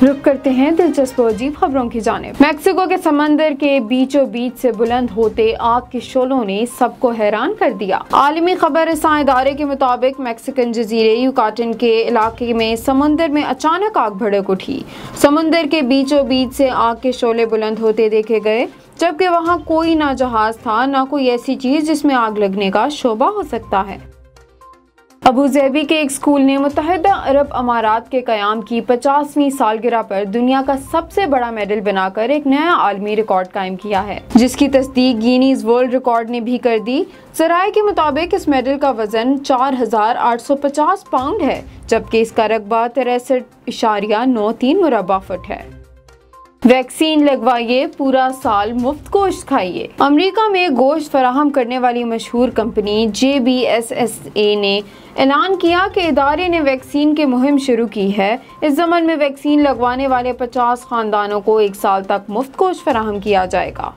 रुक करते हैं दिलचस्प और अजीब खबरों की जानिब। मैक्सिको के समंदर के बीचों बीच से बुलंद होते आग के शोलों ने सबको हैरान कर दिया। आलमी खबर रसां इदारे के मुताबिक मैक्सिकन जजीरे युकाटन के इलाके में समंदर में अचानक आग भड़क उठी। समंदर के बीचों बीच से आग के शोले बुलंद होते देखे गए, जबकि वहाँ कोई ना जहाज था ना कोई ऐसी चीज जिसमें आग लगने का शोबा हो सकता है। अबू ज़ैबी के एक स्कूल ने मुत्तहिदा अरब अमारात के क़याम की 50वीं सालगिरह पर दुनिया का सबसे बड़ा मेडल बनाकर एक नया आलमी रिकॉर्ड कायम किया है, जिसकी तस्दीक गिनीज वर्ल्ड रिकॉर्ड ने भी कर दी। ज़राए के मुताबिक इस मेडल का वजन 4850 पाउंड है, जबकि इसका रकबा 63.93 मुरब्बा फुट है। वैक्सीन लगवाइए, पूरा साल मुफ्त गोश्त खाइए। अमेरिका में गोश्त फराहम करने वाली मशहूर कंपनी JBSSA ने ऐलान किया कि इदारे ने वैक्सीन की मुहिम शुरू की है। इस ज़मन में वैक्सीन लगवाने वाले 50 खानदानों को 1 साल तक मुफ्त गोश्त फराहम किया जाएगा।